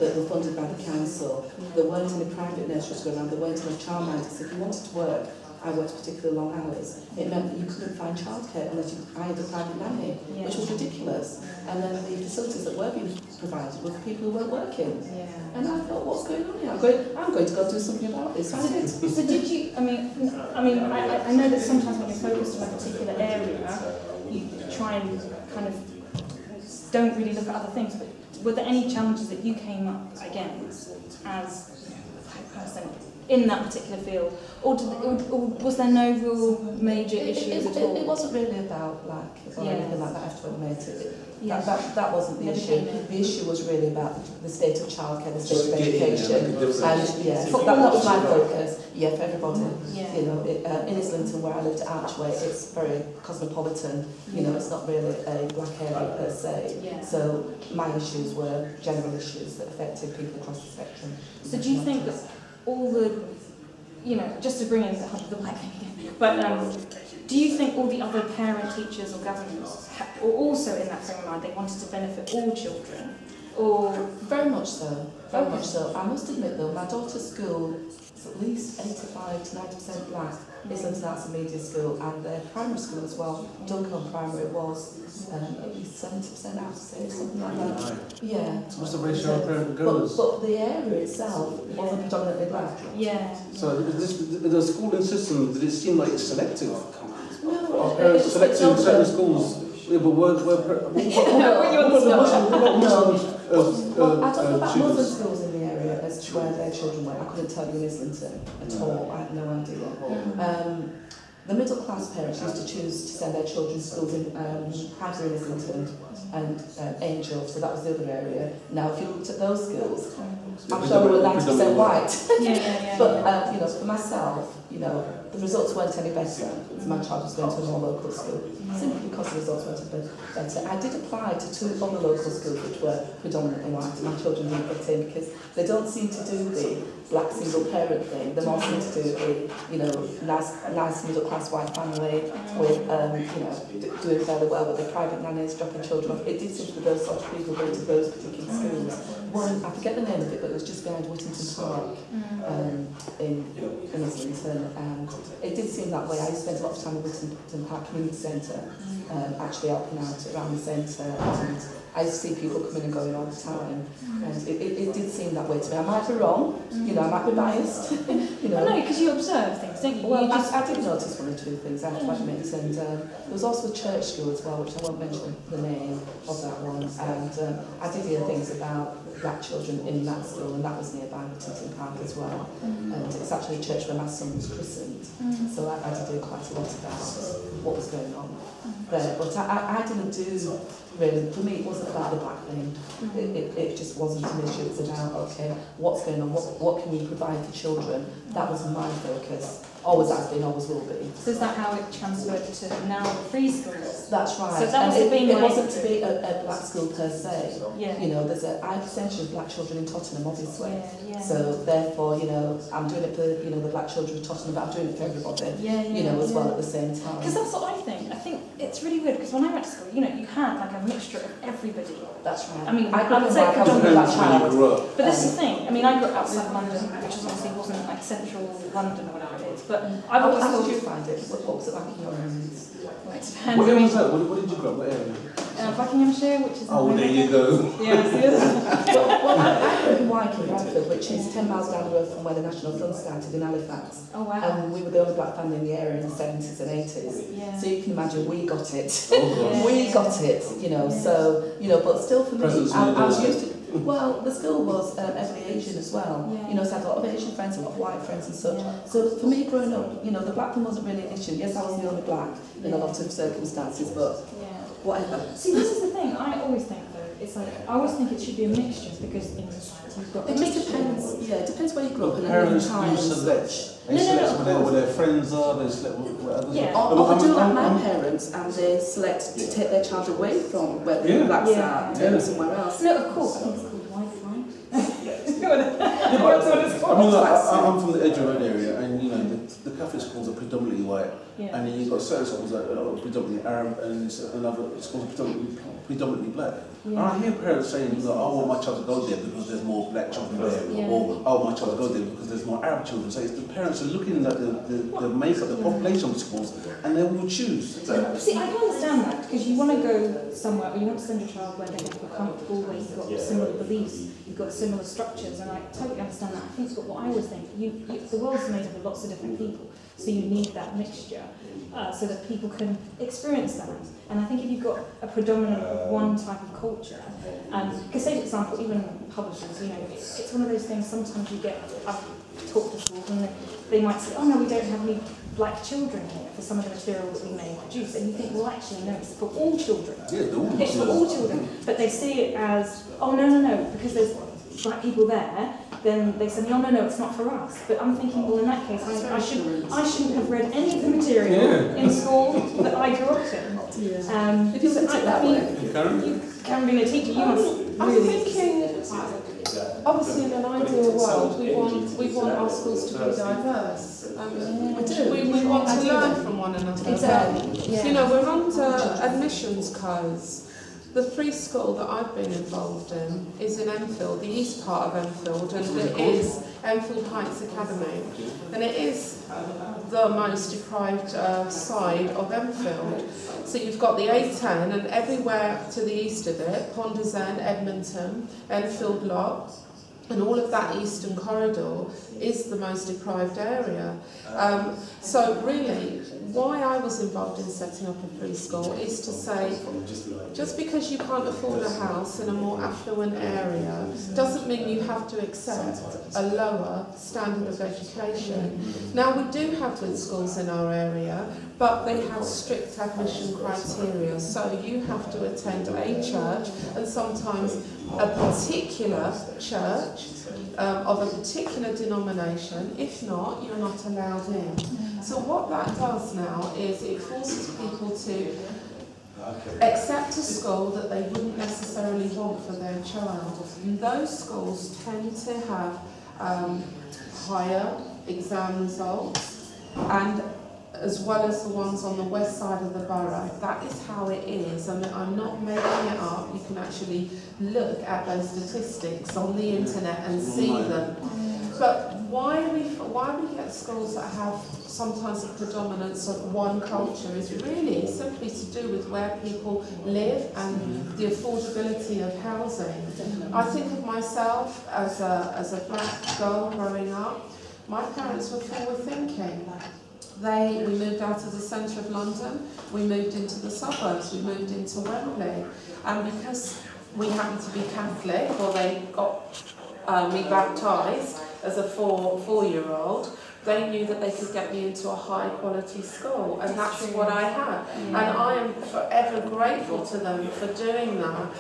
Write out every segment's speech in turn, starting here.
that were funded by the council. There weren't any private nurseries going around, there weren't any childminders. If you wanted to work, I worked particularly long hours, it meant that you couldn't find childcare unless you hired a private nanny, which was ridiculous. And then the facilities that were being provided were for people who weren't working. And I thought, what's going on here? I'm going to go do something about this. I did. So did you, I know that sometimes when you're focused on a particular area, you try and kind of don't really look at other things, but were there any challenges that you came up against as a person in that particular field, or was there no real major issues at all? It wasn't really about lack or anything like that, I have to admit. That wasn't the issue. The issue was really about the state of childcare, the state of education, and that was my focus. Yeah, for everybody. You know, in Islington, where I lived at Archway, it's very cosmopolitan. You know, it's not really a black area per se. So my issues were general issues that affected people across the spectrum. So do you think that all the, you know, just to bring in the black thing again, but do you think all the other parent, teachers or governors were also in that frame of mind, they wanted to benefit all children? Or very much so, very much so. I must admit though, my daughter's school is at least 85 to 90% black. Islington Arts and Media School, and their primary school as well, Duncombe Primary, was at least 70%, I would say, something like that. Yeah. So what's the ratio of parent girls? But the area itself wasn't predominantly black. So the schooling system, did it seem like it's selective? No, are parents selecting certain schools? Yeah, but what I don't know about Muslim schools in the area as to where their children went. I couldn't tell you in Islington at all. I had no idea. The middle class parents used to choose to send their children to schools in Highbury in Islington and Angel, so that was the other area. Now, if you looked at those schools, I'm sure we were 90% white. But you know, for myself, you know, the results weren't any better. My child was going to a more local school, simply because the results weren't any better. I did apply to 2 other local schools which were predominantly white. My children didn't get in because they don't seem to do the black single parent thing. They more seem to do the, you know, nice middle class white family with, you know, doing fairly well with their private nannies, dropping children off. It did seem to be those sorts of people going to those particular schools. One, I forget the name of it, but it was just behind Whittington Park in Islington, and it did seem that way. I spent a lot of time at Whittington Park Community Centre, actually helping out around the centre, and I used to see people coming and going all the time, and it did seem that way to me. I might be wrong, you know, I might be biased, you know. Well, no, because you observe things, don't you? Well, I did notice 1 or 2 things, I have to admit, and there was also a church school as well, which I won't mention the name of that one, and I did hear things about black children in that school, and that was nearby Whittington Park as well. And it's actually a church where my son was christened, so I did hear quite a lot about what was going on there. But I didn't do really, for me it wasn't about the black thing, it just wasn't an issue. It was about, okay, what's going on, what can we provide for children? That was my focus. Always has been, always will be. So is that how it transferred to now the free schools? That's right. So that and it wasn't to be a black school per se. Yeah. You know, there's a high percentage of black children in Tottenham, obviously. So therefore, you know, I'm doing it for, you know, the black children of Tottenham, but I'm doing it for everybody. You know, as well at the same time. Because that's what I think. I think it's really weird because when I went to school, you know, you had like a mixture of everybody. That's right. I mean, I would say predominantly black child. But this is the thing. I mean, I grew up outside London, which obviously wasn't like central London or whatever it is. But I've always How did you find it? What was it like in your homes? What area was that? What did you grow up? What area? Buckinghamshire, which is... Oh, there you go. Well, I grew up in Wyke, Bradford, which is 10 miles down the road from where the National Front started in Halifax. Oh, wow. And we were the only black family in the area in the 70s and 80s. So you can imagine we got it. We got it, you know, so, you know, but still for me, I was used to... Well, the school was heavily Asian as well. You know, so I had a lot of Asian friends, a lot of white friends and such. So for me growing up, you know, the black thing wasn't really an issue. Yes, I was the only black in a lot of circumstances, but whatever. See, this is the thing. I always think, though, it's like, I always think it should be a mixture because in society you've got... It just depends, it depends where you grew up and parents time and select. They select where their friends are, they select where others are. Or they do like my parents and they select to take their child away from where the blacks are, to somewhere else. No, of course. I think it's called Wi-Fi. I mean, like, I'm from the Edge Road area, and you know the Catholic schools are predominantly white, and then you've got certain schools that are predominantly Arab, and another schools predominantly predominantly black. And I hear parents saying, I want my child to go there because there's more black children there, or I want my child to go there because there's more Arab children. So it's the parents are looking at the makeup, the population of schools, and they will choose. See, I can understand that, because you want to go somewhere, or you want to send your child where they feel comfortable, where you've got similar beliefs, you've got similar structures, and I totally understand that. I think what I always think, the world's made up of lots of different people, so you need that mixture. So that people can experience that. And I think if you've got a predominant of one type of culture, because say for example, even publishers, it's one of those things, sometimes you get, I've talked to schools and they might say, oh no, we don't have any black children here for some of the material that we may produce. And you think, well actually no, it's for all children. Yeah, it's for all children. But they see it as, oh no, because there's black people there, then they say, no, it's not for us. But I'm thinking, well, in that case, I shouldn't have read any of the material in school that I grew up in. If you look at it that way. You can be a teacher, you must really... I'm thinking, obviously in an ideal world, we want our schools to be diverse. We want to learn from one another. Exactly. Yeah. We're under admissions codes. The free school that I've been involved in is in Enfield, the east part of Enfield, and it is Enfield Heights Academy. And it is the most deprived side of Enfield. So you've got the A10 and everywhere to the east of it, Ponders End, Edmonton, Enfield Lock, and all of that eastern corridor is the most deprived area. So really, why I was involved in setting up a free school is to say, just because you can't afford a house in a more affluent area doesn't mean you have to accept a lower standard of education. Now we do have good schools in our area, but they have strict admission criteria. So you have to attend a church, and sometimes a particular church of a particular denomination. If not, you're not allowed in. So what that does now is it forces people to accept a school that they wouldn't necessarily want for their child. And those schools tend to have higher exam results, and as well as the ones on the west side of the borough. That is how it is. I mean, I'm not making it up. You can actually look at those statistics on the internet and see them. But why we get schools that have sometimes a predominance of one culture is really simply to do with where people live and the affordability of housing. I think of myself as a black girl growing up. My parents were forward thinking. We moved out of the centre of London, we moved into the suburbs, we moved into Wembley. And because we happened to be Catholic, or they got me baptised as a four-year-old, they knew that they could get me into a high quality school, and that's what I had. And I am forever grateful to them for doing that.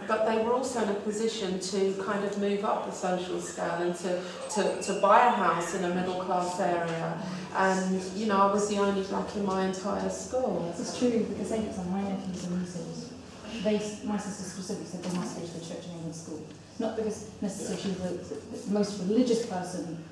But they were also in a position to kind of move up the social scale and to buy a house in a middle class area. And I was the only black in my entire school. It's true, because for example, my nephews and nieces, my sister specifically said they must go to the Church of England school. Not because necessarily she's the most religious person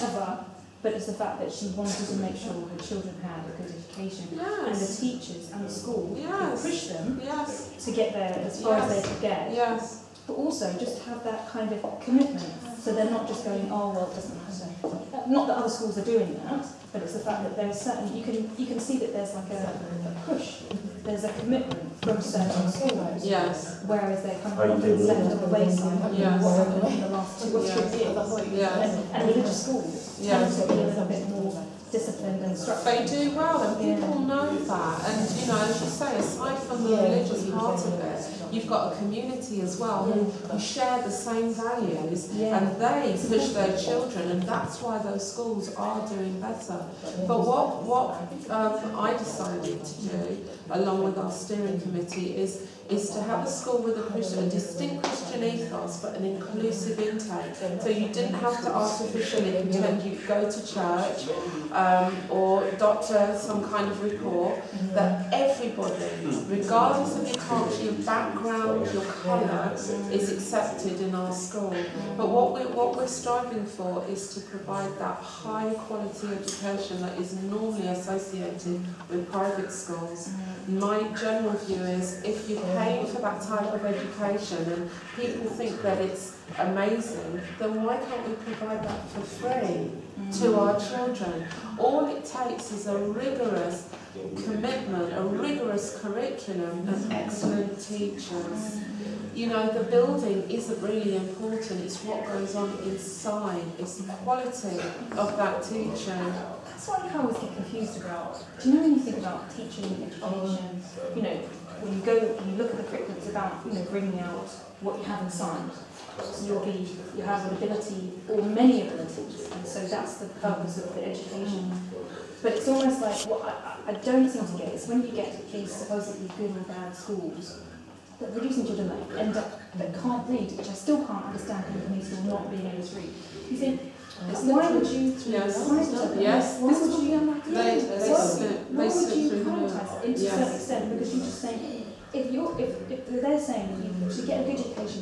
ever, but it's the fact that she wanted to make sure her children had a good education, and the teachers and the school could push them to get there as far as they could get. Yes. But also just have that kind of commitment, so they're not just going, oh well, it doesn't matter. Not that other schools are doing that, but it's the fact that there's certain, you can see that there's like a push. There's a commitment from certain schools. Yes. Whereas they're kind of left on the wayside. What happened in the last 2 or 3 years. And religious schools tend to be a little bit more disciplined and structured. They do well, and people know that. And as you say, aside from the religious part of it, you've got a community as well who share the same values, and they push their children, and that's why those schools are doing better. But what I decided to do, along with our steering committee, is to have a school with a distinct Christian ethos, but an inclusive intake. So you didn't have to artificially pretend you go to church or doctor some kind of report. That everybody, regardless of your culture, your background, your colour, is accepted in our school. But what we're striving for is to provide that high quality education that is normally associated with private schools. My general view is if you pay for that type of education and people think that it's amazing, then why can't we provide that for free to our children? All it takes is a rigorous commitment, a rigorous curriculum and excellent teachers. You know, the building isn't really important, it's what goes on inside, it's the quality of that teaching. That's what I always get confused about. Do you know when you think about teaching education, you know, when you go and you look at the curriculum, it's about, you know, bringing out what you have inside. So you have an ability, or many abilities, and so that's the purpose of the education. But it's almost like, what I don't seem to get is when you get these supposedly good or bad schools, that reducing children that end up, that can't read, which I still can't understand how they still not being able to read. You think, why would you, Yes. why would you, Yes. why would you, They slip prioritise it into a certain extent? Because you just think, if they're saying that to get a good education,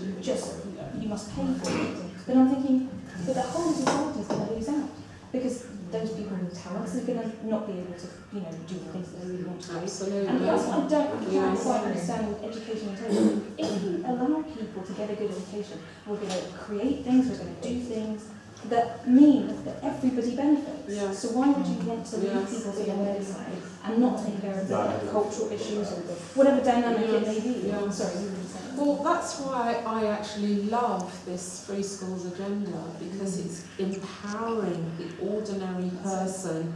you must pay for it, then I'm thinking, but the whole society is going to lose out, because those people with talents are going to not be able to, you know, do the things that they really want to do. Absolutely. And that's what I can't Yes. quite understand with education in total. If you allow people to get a good education, we're going to create things, we're going to do things that mean that everybody benefits. Yes. So why would you want to leave Yes. people to their own side and not take care of the cultural issues or whatever dynamic it may be? Yeah. Sorry, you were saying. Well, that's why I actually love this Free Schools agenda, because it's empowering the ordinary person.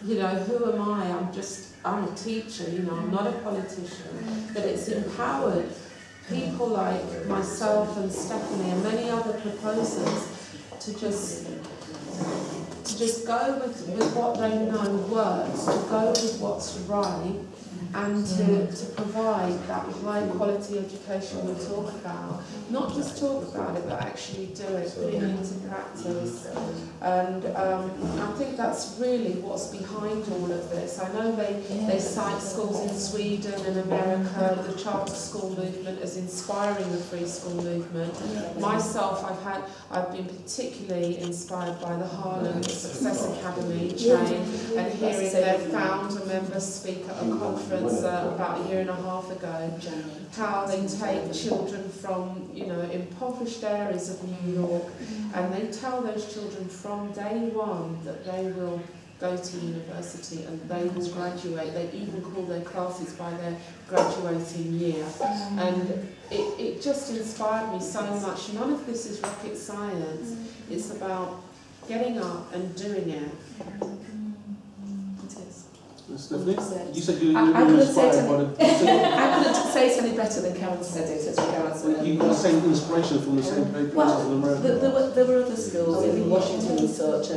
You know, who am I? I'm a teacher, you know, I'm not a politician. But it's empowered people like myself and Stephanie and many other proposers to just go with what they know works, to go with what's right, and to provide that high quality education we talk about. Not just talk about it, but actually do it, put it into practice. And I think that's really what's behind all of this. I know they cite schools in Sweden and America, the charter school movement as inspiring the free school movement. Myself, I've been particularly inspired by the Harlem Success Academy chain, and hearing their founder member speak at a conference about a year and a half ago, how they take children from, you know, impoverished areas of New York, and they tell those children from day one that they will go to university and they will graduate. They even call their classes by their graduating year. And it just inspired me so much. None of this is rocket science. It's about getting up and doing it. Stephanie, you said you I were couldn't say inspired by it the... I couldn't say it any better than Karen said it as regards. You got the same inspiration from the same places in America? There were other schools in Washington and such,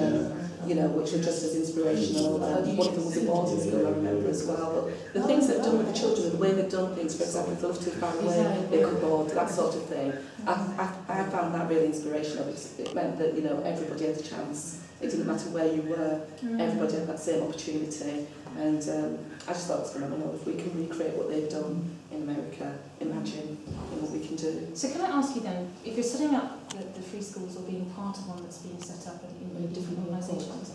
you know, which were just as inspirational. One of them was a boarding school, I remember as well. But the things they've done with the children, the way they've done things, for example, if they live too far away, they could board, that sort of thing. I found that really inspirational, because it meant that, you know, everybody had a chance. It didn't matter where you were, everybody had that same opportunity. And I just thought it was phenomenal. If we can recreate what they've done in America, imagine what we can do. So can I ask you then, if you're setting up the free schools or being part of one that's being set up in different organisations,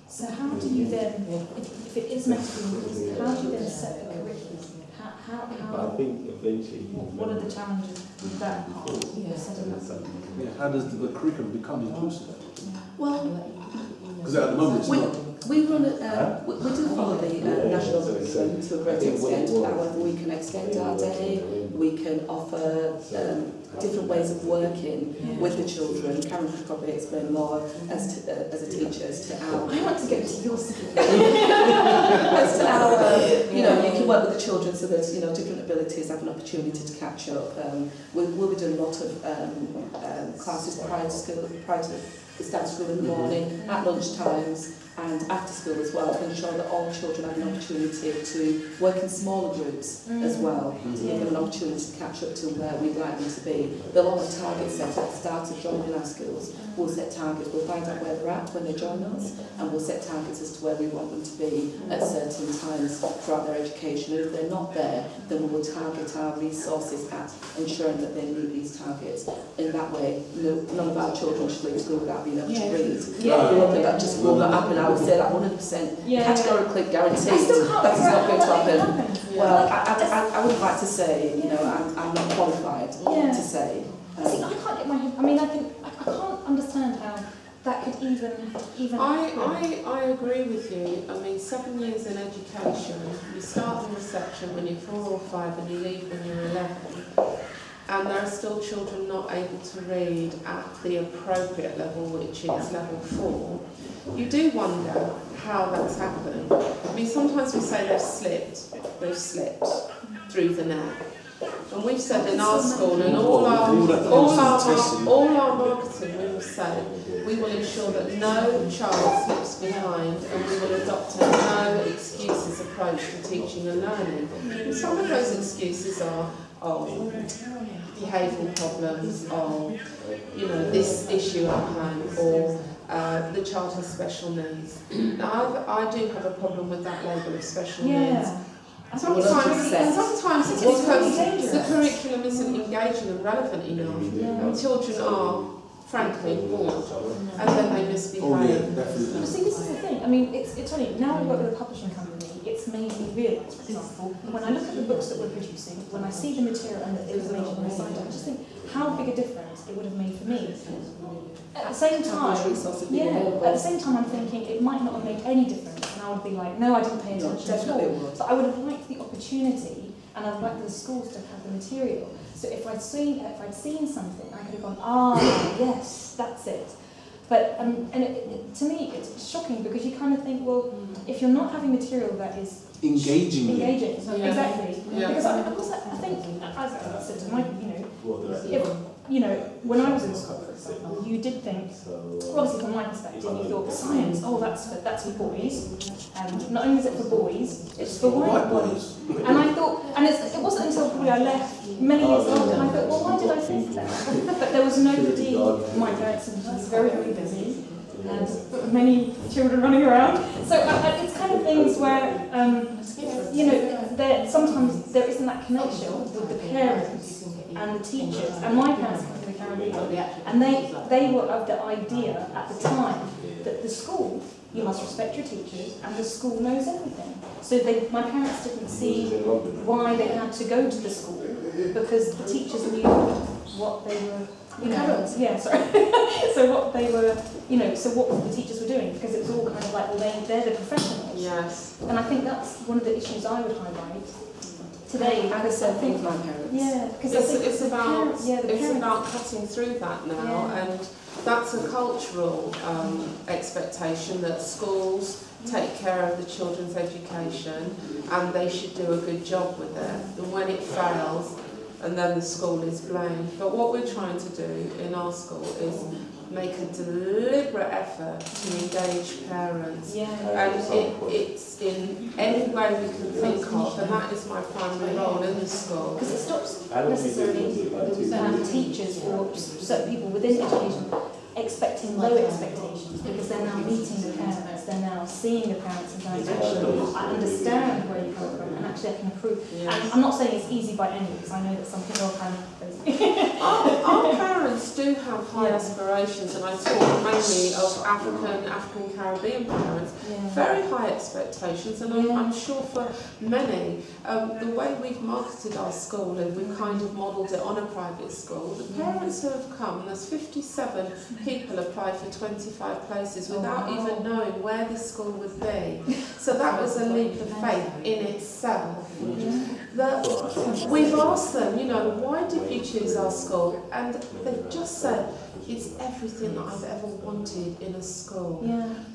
so how do you then, if it is meant to be inclusive, how do you then set the curriculum? How I think eventually... What are the challenges with that part? Setting up? Yeah, how does the curriculum become inclusive? Well, Because at the moment it's not. we run we do follow the national curriculum to a great extent. However, we can extend our day, we can offer different ways of working with the children. Karen could probably explain more as a teacher as to our... I want to go to your school. as to our, you know, you can work with the children so that, you know, different abilities have an opportunity to catch up. We'll be doing a lot of classes prior to school, prior to the start of school in the morning, at lunch times, and after school as well, to ensure that all children have an opportunity to work in smaller groups as well, to give them an opportunity to catch up to where we'd like them to be. They'll all have targets set at the start of joining our schools. We'll set targets, we'll find out where they're at when they join us, and we'll set targets as to where we want them to be at certain times throughout their education. And if they're not there, then we will target our resources at ensuring that they meet these targets. In that way, none of our children should leave school without being able to read. Yeah. The one thing that just will not happen, I would say that 100% categorically guaranteed I still can't that is figure not out going to how that happen. happened. Well, I would like to say, you know, I'm not qualified Yeah. to say. See, I can't get my head. I mean, I can't understand how that could even. I agree with you. I mean, 7 years in education, you start in reception when you're 4 or 5 and you leave when you're 11. And there are still children not able to read at the appropriate level, which is level 4. You do wonder how that's happened. I mean, sometimes we say they've slipped through the net. And we've said in our school and all our marketing, we will say we will ensure that no child slips behind and we will adopt a no excuses approach to teaching and learning. And some of those excuses are, behavioural problems, or this issue at home, or the child has special needs. Now, I do have a problem with that label of special needs. Sometimes it's because the curriculum isn't engaging and relevant enough, and children are, frankly, bored, and then they misbehave. But see, this is the thing. I mean, it's funny. Now I work with a publishing company. It's made me realise, for example, when I look at the books that we're producing, when I see the material and the information on the site, I just think how big a difference it would have made for me. At the same time, at the same time, I'm thinking it might not have made any difference, and I would be like, no, I didn't pay attention at all. But I would have liked the opportunity, and I'd like the schools to have the material. So if I'd seen something, I could have gone, yes, that's it. But to me, it's shocking because you kind of think, well, if you're not having material that is engaging, exactly. Yeah. Because of course, I think, as I said to my, when I was in school, for example, you did think, obviously from my perspective, you thought science, that's for boys. Not only is it for boys, it's for white boys. And I thought, it wasn't until probably I left many years after, and I thought, well, why did I think that? But there was nobody, my parents was very, very busy, and many children running around. So it's kind of things where, sometimes there isn't that connection with the parents and the teachers. And my parents come from the Caribbean, and they were of the idea at the time that the school, you must respect your teachers, and the school knows everything. So my parents didn't see why they had to go to the school, because the teachers knew what they were. So what they were, so what the teachers were doing, because it was all kind of like, well, they're the professionals. Yes. And I think that's one of the issues I would highlight today. I said things my parents. Yeah, because it's about cutting through that now, and that's a cultural expectation that schools take care of the children's education and they should do a good job with it. And when it fails, and then the school is blamed. But what we're trying to do in our school is make a deliberate effort to engage parents. And it's in any way we can think of, and that is my primary role in the school. Because it stops necessarily teachers or certain people within education expecting low expectations, because they're now meeting the parents, they're now seeing the parents and going, actually, I understand where you come from, and actually I can improve. Yes. And I'm not saying it's easy by any means, because I know that some people are kind of crazy. Our parents do have high aspirations, and I talk mainly of African Caribbean parents. Very high expectations, and I'm sure for many, the way we've marketed our school, and we've kind of modelled it on a private school, the parents who have come, there's 57 people applied for 25 places without even knowing where the school would be. So that was a leap of faith in itself. We've asked them, why did you choose our school? And they've just said, it's everything that I've ever wanted in a school.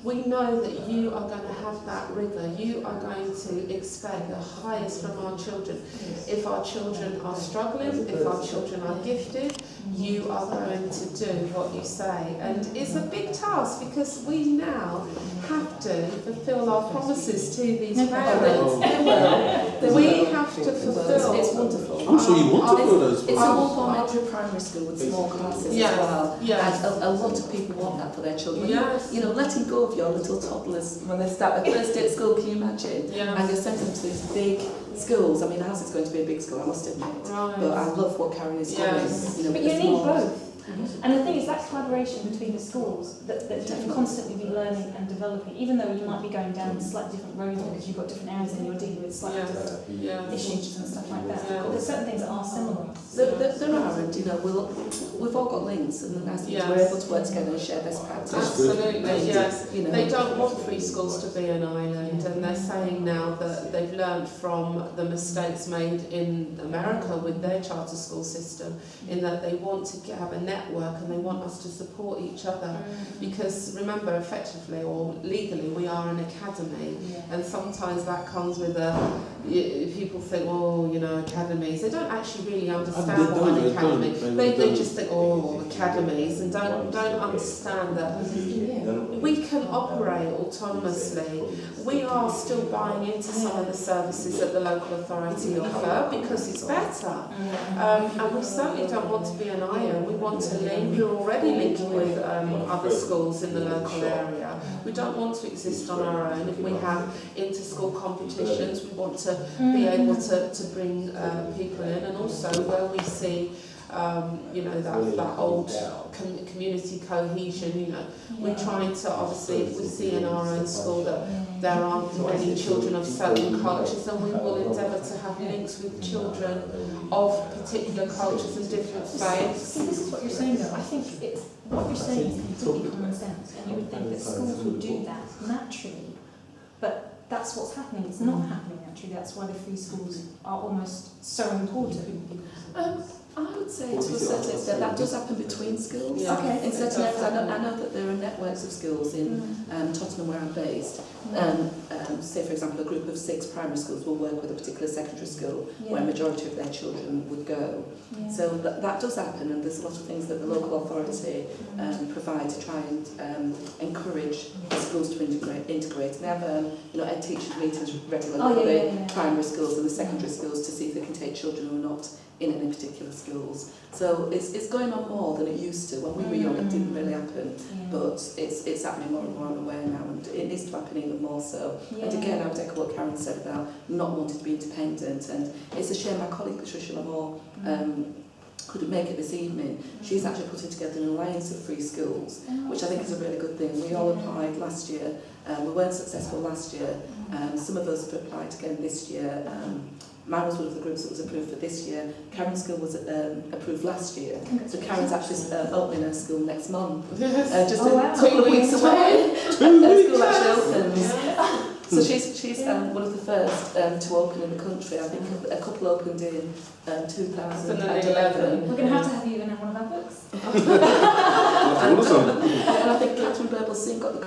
We know that you are going to have that rigour. You are going to expect the highest from our children. If our children are struggling, if our children are gifted, you are going to do what you say. And it's a big task, because we now have to fulfil our promises to these parents. We have to fulfil. It's wonderful. I'm sure you want to do those. It's a all-formative primary school with small classes as well. Yes. And a lot of people want that for their children. Yes. Letting go of your little toddlers when they start their first day at school, can you imagine? Yes. And you're sending them to these big schools. I mean, ours is going to be a big school, I must admit. Right. But I love what Karen is doing. But you need both. And the thing is, that collaboration between the schools that can constantly be learning and developing, even though you might be going down slightly different roads because you've got different areas and you're dealing with slightly different issues and stuff like that. But there's certain things that are similar. There are, and you know, we've all got links, and the nice thing is we're able to work together and share best practice. Absolutely, yes. You know. They don't want free schools to be an island, and they're saying now that they've learned from the mistakes made in America with their charter school system, in that they want to have a network and they want us to support each other. Because remember, effectively or legally, we are an academy, and sometimes that comes with people think, oh, you know, academies. They don't actually really understand what an academy. They just think, oh, academies, and don't understand that we can operate autonomously. We are still buying into some of the services that the local authority offer because it's better. And we certainly don't want to be an island. We want to link. We're already linking with other schools in the local area. We don't want to exist on our own. If we have inter-school competitions, we want to be able to bring people in, and also where we see you know, that old community cohesion, you know, we're trying to, obviously, if we see in our own school that there aren't many children of certain cultures, then we will endeavour to have links with children of particular cultures and different faiths. See, this is what you're saying though. I think what you're saying is completely common sense, and you would think that schools would do that naturally, but that's what's happening. It's not happening naturally. That's why the free schools are almost so important. I would say to a certain extent that does happen between schools. Yeah. Okay. In certain areas, I know that there are networks of schools in Tottenham where I'm based. Say, for example, a group of 6 primary schools will work with a particular secondary school where a majority of their children would go. So that does happen, and there's a lot of things that the local authority provide to try and encourage the schools to integrate. They have you know, ed teachers meetings regularly for the primary schools and the secondary schools to see if they can take children who are not in any particular schools. So it's going on more than it used to. When we were young, it didn't really happen, but it's happening more and more, I'm aware now, and it needs to happen even more so. And again, I would echo what Karen said about not wanting to be independent, and it's a shame my colleague Patricia Lamore couldn't make it this evening. She's actually putting together an alliance of free schools, which I think is a really good thing. We all applied last year. We weren't successful last year. Some of us have applied again this year. Mine was one of the groups that was approved for this year. Karen's school was approved last year. So Karen's actually opening her school next month. Just a couple of weeks away. Her school actually opens. So she's one of the first to open in the country. I think a couple opened in 2011. We're going to have you in one of our books. And I think Catherine Birbal soon got the